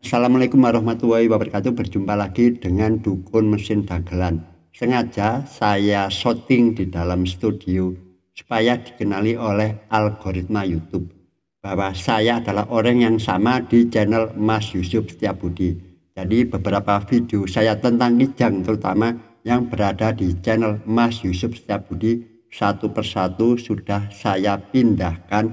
Assalamualaikum warahmatullahi wabarakatuh. Berjumpa lagi dengan Dukun Mesin Dagelan. Sengaja saya syuting di dalam studio supaya dikenali oleh algoritma YouTube bahwa saya adalah orang yang sama di channel Mas Yusuf Setiabudi. Jadi beberapa video saya tentang kijang terutama yang berada di channel Mas Yusuf Setiabudi satu persatu sudah saya pindahkan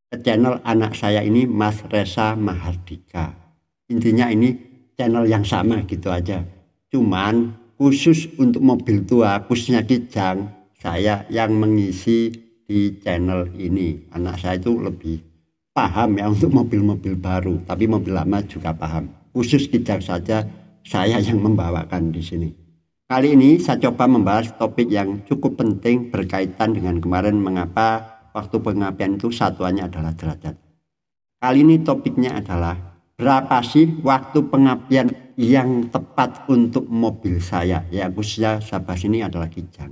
ke channel anak saya ini, Mas Reza Mahardika. Intinya ini channel yang sama gitu aja. Cuman khusus untuk mobil tua, khususnya kijang, saya yang mengisi di channel ini. Anak saya itu lebih paham ya untuk mobil-mobil baru, tapi mobil lama juga paham. Khusus kijang saja saya yang membawakan di sini. Kali ini saya coba membahas topik yang cukup penting berkaitan dengan kemarin mengapa waktu pengapian itu satuannya adalah derajat. Kali ini topiknya adalah berapa sih waktu pengapian yang tepat untuk mobil saya? Ya khususnya Sabas ini adalah kijang.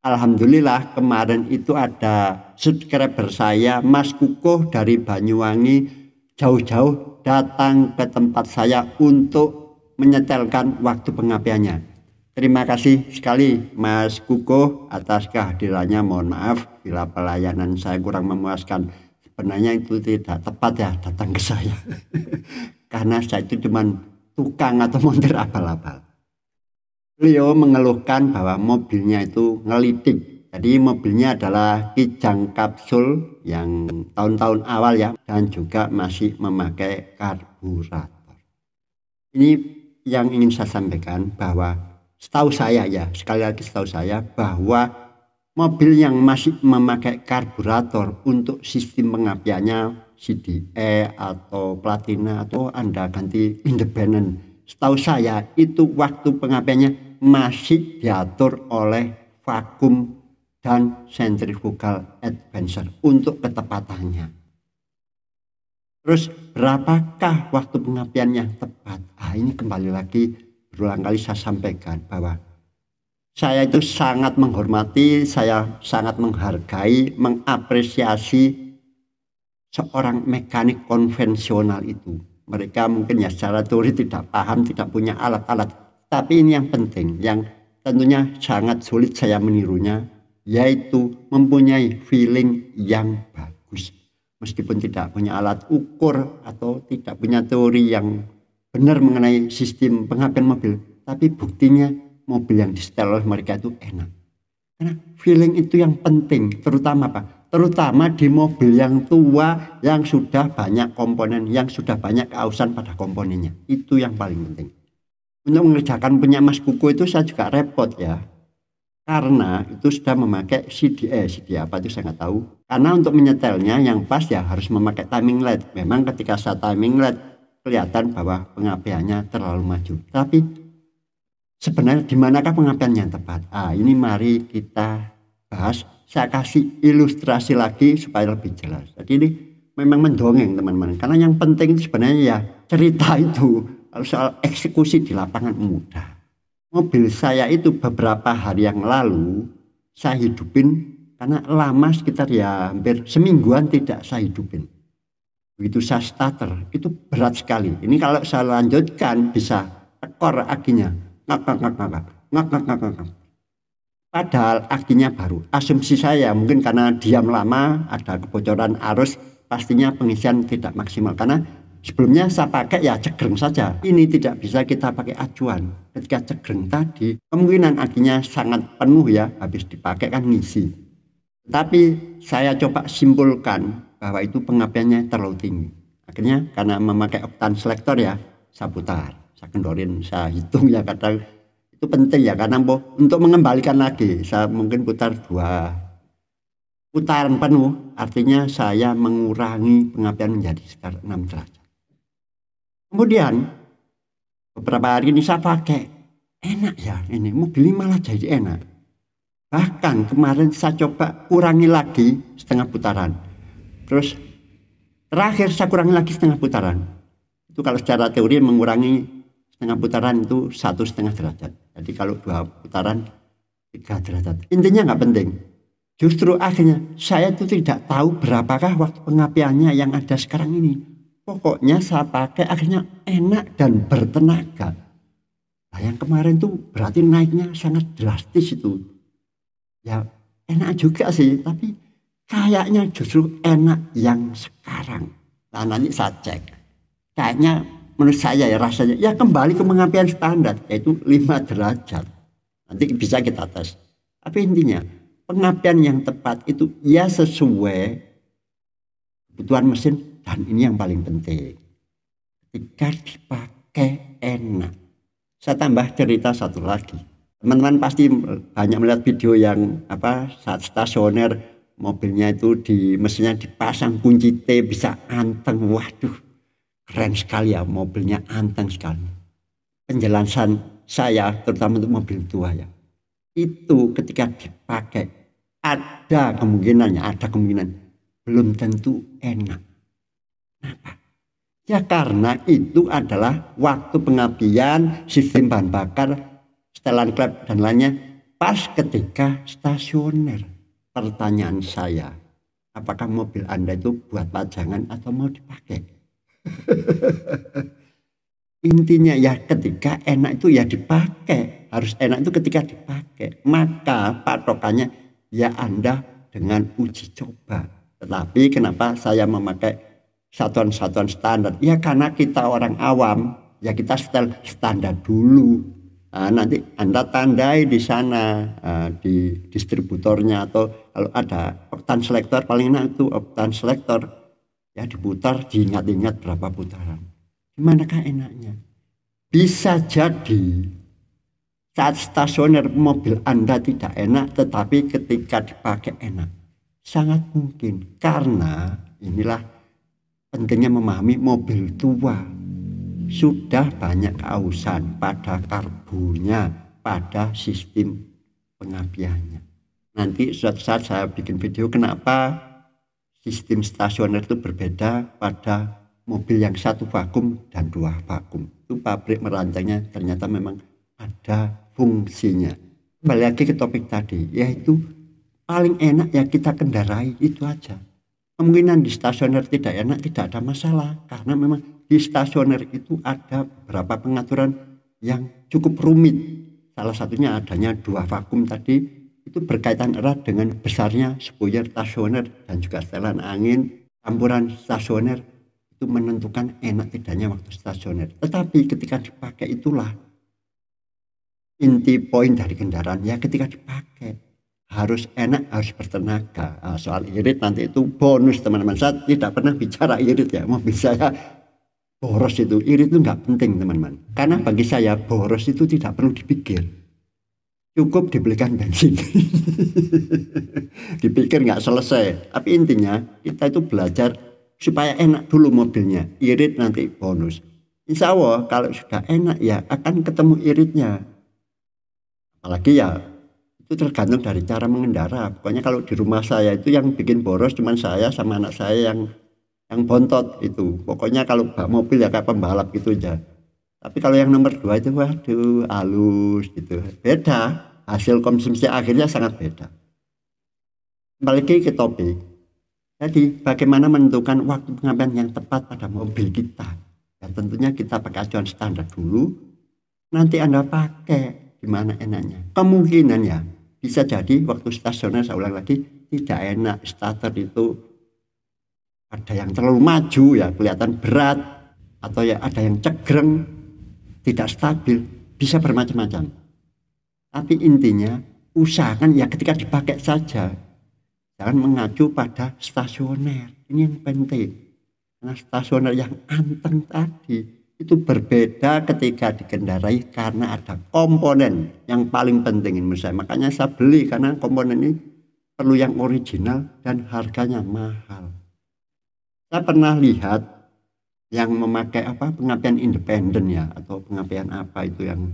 Alhamdulillah kemarin itu ada subscriber saya Mas Kukuh dari Banyuwangi jauh-jauh datang ke tempat saya untuk menyetelkan waktu pengapiannya. Terima kasih sekali Mas Kukuh atas kehadirannya. Mohon maaf bila pelayanan saya kurang memuaskan. Sebenarnya itu tidak tepat ya datang ke saya. Karena saya itu cuman tukang atau montir abal-abal. Beliau mengeluhkan bahwa mobilnya itu ngelitik. Jadi mobilnya adalah kijang kapsul yang tahun-tahun awal ya. Dan juga masih memakai karburator. Ini yang ingin saya sampaikan bahwa setahu saya ya, sekali lagi setahu saya bahwa mobil yang masih memakai karburator untuk sistem pengapiannya CDE atau platina atau Anda ganti independen, setahu saya itu waktu pengapiannya masih diatur oleh vakum dan centrifugal advancer untuk ketepatannya. Terus berapakah waktu pengapian yang tepat? Ini kembali lagi berulang kali saya sampaikan bahwa saya itu sangat menghormati, saya sangat menghargai, mengapresiasi seorang mekanik konvensional itu. Mereka mungkin ya secara teori tidak paham, tidak punya alat-alat. Tapi ini yang penting, yang tentunya sangat sulit saya menirunya, yaitu mempunyai feeling yang bagus. Meskipun tidak punya alat ukur atau tidak punya teori yang benar mengenai sistem pengapian mobil, tapi buktinya mobil yang disetel oleh mereka itu enak. Karena feeling itu yang penting, terutama apa? Terutama di mobil yang tua yang sudah banyak komponen, yang sudah banyak keausan pada komponennya. Itu yang paling penting. Untuk mengerjakan punya Mas Kuku itu saya juga repot ya. Karena itu sudah memakai CDE apa itu saya nggak tahu. Karena untuk menyetelnya yang pas ya harus memakai timing LED. Memang ketika saya timing LED kelihatan bahwa pengapiannya terlalu maju. Tapi sebenarnya di manakah pengapian yang tepat? Ini mari kita bahas. Saya kasih ilustrasi lagi supaya lebih jelas. Jadi ini memang mendongeng teman-teman. Karena yang penting itu sebenarnya ya cerita itu. Kalau soal eksekusi di lapangan mudah. Mobil saya itu beberapa hari yang lalu saya hidupin karena lama sekitar ya hampir semingguan tidak saya hidupin. Begitu saya starter itu berat sekali. Ini kalau saya lanjutkan bisa tekor akinya. Ngak. Padahal akinya baru. Asumsi saya mungkin karena diam lama ada kebocoran arus, pastinya pengisian tidak maksimal. Karena sebelumnya saya pakai ya cegreng saja. Ini tidak bisa kita pakai acuan. Ketika cegreng tadi kemungkinan akinya sangat penuh ya, habis dipakai kan ngisi. Tapi saya coba simpulkan bahwa itu pengapiannya terlalu tinggi. Akhirnya karena memakai oktan selektor ya, saya putar, saya kendorin, saya hitung ya kadang. Itu penting ya karena untuk mengembalikan lagi saya mungkin putar 2 putaran penuh, artinya saya mengurangi pengapian menjadi sekitar 6 derajat. Kemudian beberapa hari ini saya pakai, enak ya ini mobil ini malah jadi enak. Bahkan kemarin saya coba kurangi lagi setengah putaran, terus terakhir saya kurangi lagi setengah putaran. Itu kalau secara teori mengurangi setengah putaran itu 1,5 derajat. Jadi kalau 2 putaran 3 derajat. Intinya nggak penting. Justru akhirnya saya itu tidak tahu berapakah waktu pengapiannya yang ada sekarang ini. Pokoknya saya pakai akhirnya enak dan bertenaga. Nah, yang kemarin tuh berarti naiknya sangat drastis itu. Ya enak juga sih, tapi kayaknya justru enak yang sekarang. Nah nanti saya cek. Kayaknya menurut saya ya rasanya ya kembali ke pengapian standar yaitu 5 derajat. Nanti bisa kita tes. Tapi intinya pengapian yang tepat itu ya sesuai kebutuhan mesin dan ini yang paling penting. Ketika dipakai enak. Saya tambah cerita satu lagi. Teman-teman pasti banyak melihat video yang saat stasioner mobilnya itu mesinnya dipasang kunci T bisa anteng. Waduh, keren sekali ya, mobilnya anteng sekali. Penjelasan saya terutama untuk mobil tua ya. Itu ketika dipakai ada kemungkinan belum tentu enak. Kenapa? Ya karena itu adalah waktu pengapian, sistem bahan bakar, setelan klep dan lainnya pas ketika stasioner. Pertanyaan saya, apakah mobil Anda itu buat pajangan atau mau dipakai? Intinya ya ketika enak itu ya dipakai, harus enak itu ketika dipakai. Maka patokannya ya Anda dengan uji coba. Tetapi kenapa saya memakai satuan-satuan standar? Ya karena kita orang awam, ya kita setel standar dulu. Nah, nanti Anda tandai di sana di distributornya atau kalau ada oktan selektor paling enak itu oktan selektor ya diputar diingat-ingat berapa putaran. Gimanakah enaknya? Bisa jadi saat stasioner mobil Anda tidak enak tetapi ketika dipakai enak. Sangat mungkin karena inilah pentingnya memahami mobil tua sudah banyak keausan pada karbunya, pada sistem pengapiannya. Nanti suatu saat saya bikin video kenapa sistem stasioner itu berbeda pada mobil yang 1 vakum dan 2 vakum. Itu pabrik merancangnya ternyata memang ada fungsinya. Kembali lagi ke topik tadi, yaitu paling enak ya kita kendarai itu aja. Kemungkinan di stasioner tidak enak tidak ada masalah karena memang di stasioner itu ada beberapa pengaturan yang cukup rumit. Salah satunya adanya 2 vakum tadi itu berkaitan erat dengan besarnya spoiler stasioner dan juga setelan angin. Campuran stasioner itu menentukan enak tidaknya waktu stasioner. Tetapi ketika dipakai itulah inti poin dari kendaraan ya ketika dipakai. Harus enak, harus bertenaga. Nah, soal irit nanti itu bonus teman-teman. Saya tidak pernah bicara irit ya. Mobil saya boros itu. Irit itu nggak penting teman-teman. Karena bagi saya boros itu tidak perlu dipikir. Cukup dibelikan bensin. Dipikir nggak selesai. Tapi intinya kita itu belajar supaya enak dulu mobilnya. Irit nanti bonus. Insya Allah kalau sudah enak ya akan ketemu iritnya. Apalagi ya itu tergantung dari cara mengendara. Pokoknya kalau di rumah saya itu yang bikin boros cuman saya sama anak saya yang bontot itu. Pokoknya kalau bak mobil ya kayak pembalap gitu aja. Tapi kalau yang nomor 2 itu waduh halus gitu. Beda. Hasil konsumsi akhirnya sangat beda. Kembali ke topik. Jadi bagaimana menentukan waktu pengapian yang tepat pada mobil kita. Ya tentunya kita pakai acuan standar dulu. Nanti Anda pakai gimana enaknya. Kemungkinan ya bisa jadi waktu stasioner saya ulang lagi tidak enak. Starter itu ada yang terlalu maju ya kelihatan berat atau ya ada yang cegreng tidak stabil bisa bermacam-macam. Tapi intinya usahakan ya ketika dipakai saja jangan mengacu pada stasioner. Ini yang penting karena stasioner yang anteng tadi itu berbeda ketika dikendarai karena ada komponen yang paling penting menurut saya. Makanya saya beli karena komponen ini perlu yang original dan harganya mahal. Saya pernah lihat yang memakai pengapian independen ya atau pengapian apa itu yang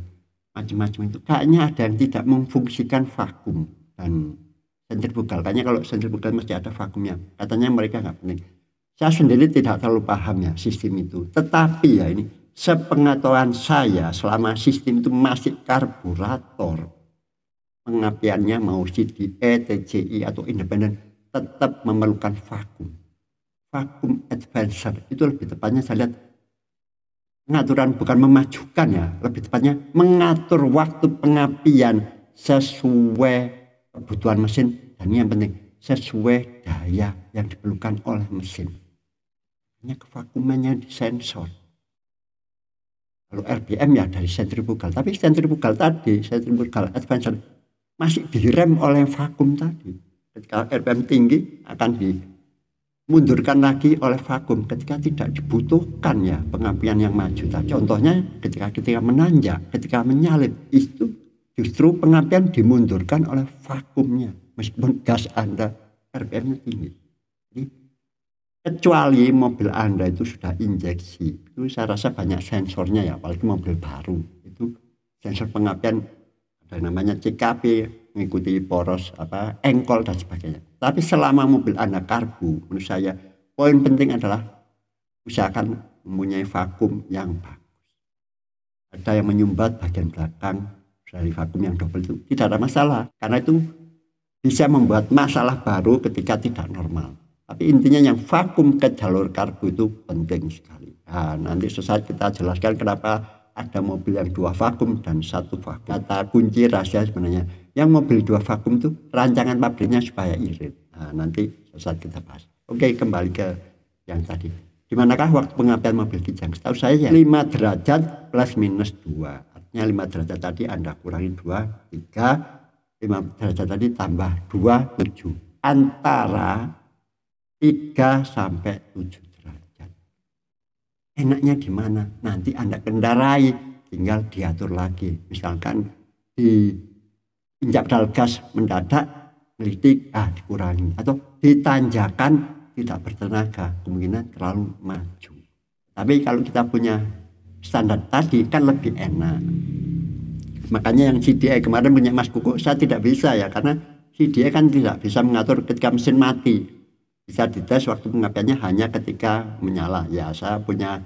macam-macam itu kayaknya ada yang tidak memfungsikan vakum dan sentrifugal. Kayaknya kalau sentrifugal mesti ada vakumnya. Katanya mereka nggak penting. Saya sendiri tidak terlalu paham ya sistem itu. Tetapi ya ini sepengetahuan saya selama sistem itu masih karburator. Pengapiannya mau CDE, TCI atau independen tetap memerlukan vakum. vakum advancer itu lebih tepatnya saya lihat pengaturan, bukan memajukan ya, lebih tepatnya mengatur waktu pengapian sesuai kebutuhan mesin, dan yang penting sesuai daya yang diperlukan oleh mesin. Hanya kevakumannya disensor. Kalau RPM ya dari sentrifugal, tapi sentrifugal advancer masih direm oleh vakum tadi. Ketika RPM tinggi akan dimundurkan lagi oleh vakum ketika tidak dibutuhkan ya pengapian yang maju. Contohnya ketika menanjak, ketika menyalip, itu justru pengapian dimundurkan oleh vakumnya meskipun gas Anda RPM-nya tinggi. Jadi, kecuali mobil Anda itu sudah injeksi, itu saya rasa banyak sensornya ya, apalagi mobil baru itu sensor pengapian ada namanya CKP, mengikuti poros engkol dan sebagainya. Tapi selama mobil Anda karbu, menurut saya poin penting adalah usahakan mempunyai vakum yang bagus. Ada yang menyumbat bagian belakang dari vakum yang double itu tidak ada masalah, karena itu bisa membuat masalah baru ketika tidak normal. Tapi intinya yang vakum ke jalur karbu itu penting sekali. Nah, nanti sesaat kita jelaskan kenapa ada mobil yang 2 vakum dan 1 vakum. Kata kunci rahasia sebenarnya yang mobil 2 vakum itu rancangan pabriknya supaya irit. Nah, nanti sesaat kita bahas. Oke, kembali ke yang tadi. Dimanakah waktu pengapian mobil Kijang? Setahu saya ya 5 derajat plus minus 2. Artinya 5 derajat tadi Anda kurangi 2, 3. 5 derajat tadi tambah 2, 7. Antara 3 sampai 7 derajat. Enaknya di mana? Nanti Anda kendarai, tinggal diatur lagi. Misalkan di injak pedal gas mendadak, ngelitik, dikurangi. Atau ditanjakan tidak bertenaga, kemungkinan terlalu maju. Tapi kalau kita punya standar tadi kan lebih enak. Makanya yang CDI kemarin punya Mas Kuku, saya tidak bisa ya, karena CDI kan tidak bisa mengatur ketika mesin mati. Bisa dites waktu pengapiannya hanya ketika menyala. Ya, saya punya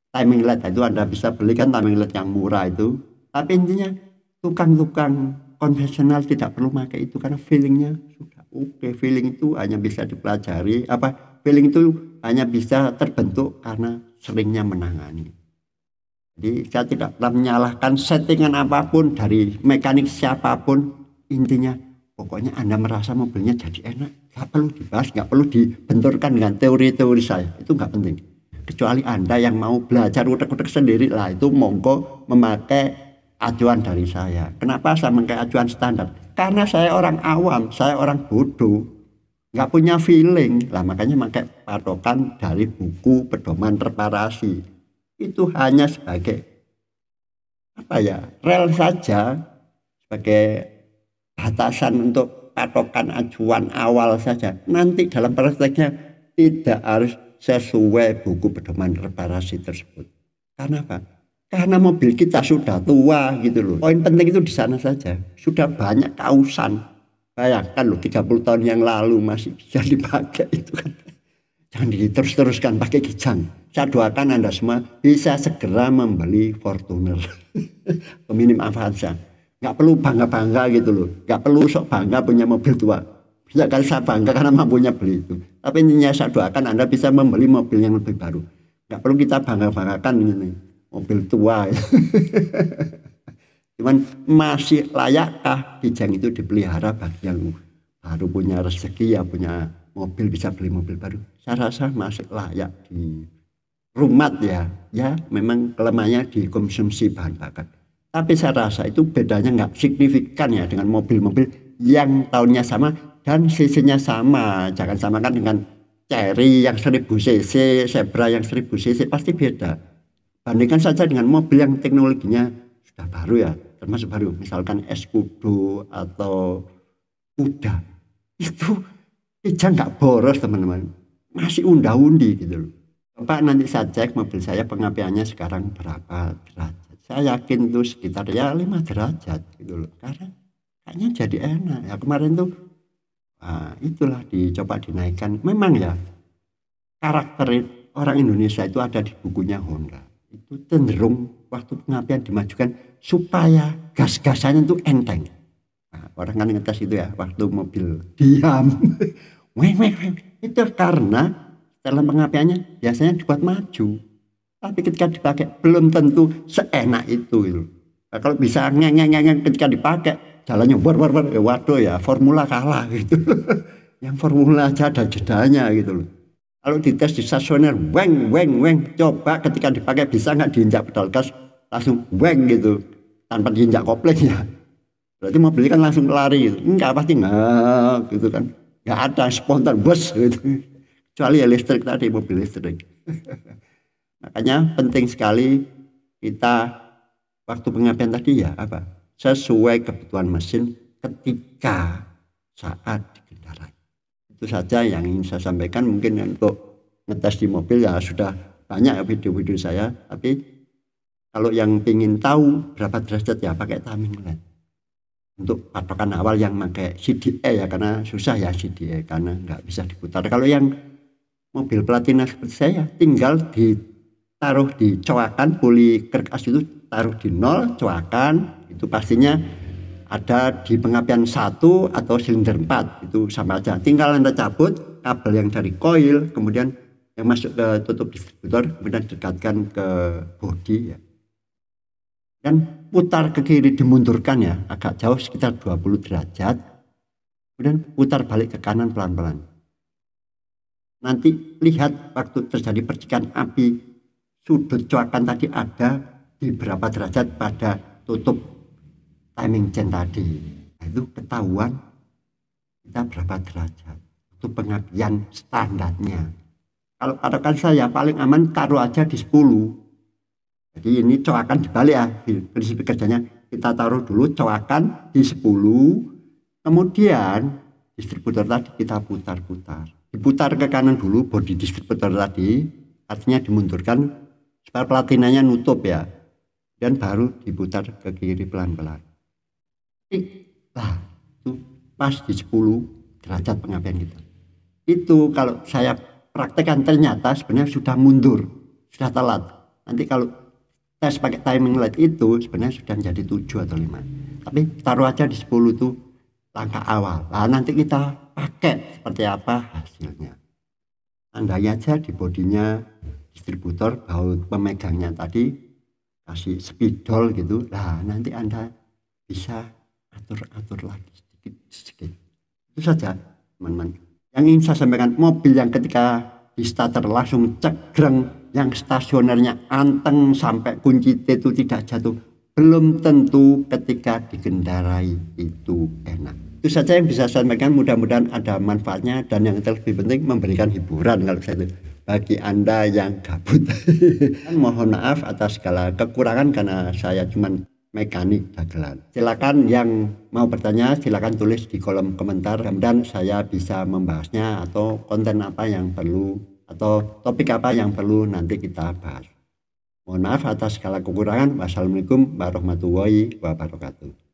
timing LED itu Anda bisa beli kan timing LED yang murah itu. Tapi intinya tukang-tukang konvensional tidak perlu pakai itu karena feelingnya sudah oke. Feeling itu hanya bisa dipelajari. Feeling itu hanya bisa terbentuk karena seringnya menangani. Jadi saya tidak pernah menyalahkan settingan apapun dari mekanik siapapun. Intinya pokoknya Anda merasa mobilnya jadi enak. Gak perlu dibahas, gak perlu dibenturkan dengan teori-teori saya. Itu gak penting. Kecuali Anda yang mau belajar utek-utek sendiri lah, itu monggo memakai acuan dari saya. Kenapa saya memakai acuan standar? Karena saya orang awam, saya orang bodoh, gak punya feeling lah, makanya pakai patokan dari buku pedoman reparasi. Itu hanya sebagai rel saja, sebagai batasan untuk patokan acuan awal saja. Nanti dalam prakteknya tidak harus sesuai buku pedoman reparasi tersebut. Karena apa? Karena mobil kita sudah tua gitu loh. Poin penting itu di sana saja. Sudah banyak kausan. Bayangkan loh 30 tahun yang lalu masih bisa dipakai itu kan. Jangan diterus-teruskan pakai Kijang. Saya doakan Anda semua bisa segera membeli Fortuner. Minim Avanza. Nggak perlu bangga-bangga gitu loh. Nggak perlu sok bangga punya mobil tua. Bisa kali saya bangga karena mampunya beli itu. Tapi intinya saya doakan Anda bisa membeli mobil yang lebih baru. Nggak perlu kita bangga-banggakan ini mobil tua. Cuman masih layakkah Kijang itu dipelihara bagi yang baru punya rezeki ya punya mobil bisa beli mobil baru. Saya rasa masih layak di rumat ya. Ya memang kelemahannya di konsumsi bahan bakar. Tapi saya rasa itu bedanya nggak signifikan ya dengan mobil-mobil yang tahunnya sama dan cc-nya sama. Jangan samakan dengan Chery yang 1000 cc, Zebra yang 1000 cc, pasti beda. Bandingkan saja dengan mobil yang teknologinya sudah baru ya, termasuk baru. Misalkan Escudo atau Kuda. Itu Kijang nggak boros teman-teman. Masih unda-undi gitu loh. Bapak nanti saya cek mobil saya pengapiannya sekarang berapa derajat. Saya yakin itu sekitar ya 5 derajat gitu loh. Karena kayaknya jadi enak. Ya kemarin tuh itulah dicoba dinaikkan. Memang ya karakter orang Indonesia itu ada di bukunya Honda. Itu cenderung waktu pengapian dimajukan supaya gas-gasannya itu enteng. Nah, orang kan ngetes itu ya waktu mobil diam. Itu karena Dalam pengapiannya biasanya dibuat maju. Tapi ketika dipakai belum tentu seenak itu gitu. Nah, kalau bisa ngeng ketika dipakai jalannya war, ya waduh ya formula kalah gitu. Yang formula aja ada jedanya gitu loh. Kalau dites di stasioner weng, coba ketika dipakai bisa nggak diinjak pedal gas langsung weng gitu tanpa diinjak kopling ya. Berarti mobilnya kan langsung lari gitu. Enggak, pasti enggak gitu kan. Enggak ada spontan bus gitu. Kecuali ya listrik tadi, mobil listrik. Makanya penting sekali kita waktu pengapian tadi ya apa? Sesuai kebutuhan mesin ketika saat dikendarai. Itu saja yang ingin saya sampaikan. Mungkin untuk ngetes di mobil ya sudah banyak video-video saya. Tapi kalau yang ingin tahu berapa derajat ya pakai timing LED. Untuk patokan awal yang pakai CDE ya, karena susah ya CDE karena nggak bisa diputar. Kalau yang mobil platina seperti saya tinggal ditaruh di coakan poli kerkas itu, taruh di 0 coakan itu pastinya ada di pengapian 1 atau silinder 4 itu sama aja. Tinggal Anda cabut kabel yang dari koil kemudian yang masuk ke tutup distributor kemudian dekatkan ke bodi ya. Dan putar ke kiri dimundurkan ya agak jauh sekitar 20 derajat kemudian putar balik ke kanan pelan-pelan. Nanti lihat waktu terjadi percikan api sudut coakan tadi ada di berapa derajat pada tutup timing chain tadi. Nah, itu ketahuan kita berapa derajat. Itu pengapian standarnya. Kalau patokan saya paling aman taruh aja di 10. Jadi ini coakan dibalik ya, prinsip kerjanya kita taruh dulu coakan di 10, kemudian distributor tadi kita putar-putar. Diputar ke kanan dulu bodi distributor tadi, artinya dimundurkan supaya platinanya nutup ya. Dan baru diputar ke kiri pelan-pelan. Nah, itu pas di 10 derajat pengapian kita. Itu kalau saya praktekkan ternyata sebenarnya sudah mundur, sudah telat. Nanti kalau tes pakai timing LED itu sebenarnya sudah menjadi 7 atau 5. Tapi taruh aja di 10 itu langkah awal. Nah, nanti kita pakai seperti apa hasilnya. Tandanya aja di bodinya distributor, baut pemegangnya tadi kasih spidol gitu. Nah, nanti Anda bisa atur-atur lagi sedikit. Itu saja, teman-teman. Yang ingin saya sampaikan, mobil yang ketika di starter langsung cegreng, yang stasionernya anteng sampai kunci T itu tidak jatuh, belum tentu ketika dikendarai itu enak. Itu saja yang bisa saya sampaikan, mudah-mudahan ada manfaatnya dan yang terlebih penting memberikan hiburan kalau saya itu bagi Anda yang gabut. Mohon maaf atas segala kekurangan karena saya cuman mekanik dagelan. Silakan yang mau bertanya silakan tulis di kolom komentar, dan saya bisa membahasnya atau konten apa yang perlu atau topik apa yang perlu nanti kita bahas. Mohon maaf atas segala kekurangan. Wassalamualaikum warahmatullahi wabarakatuh.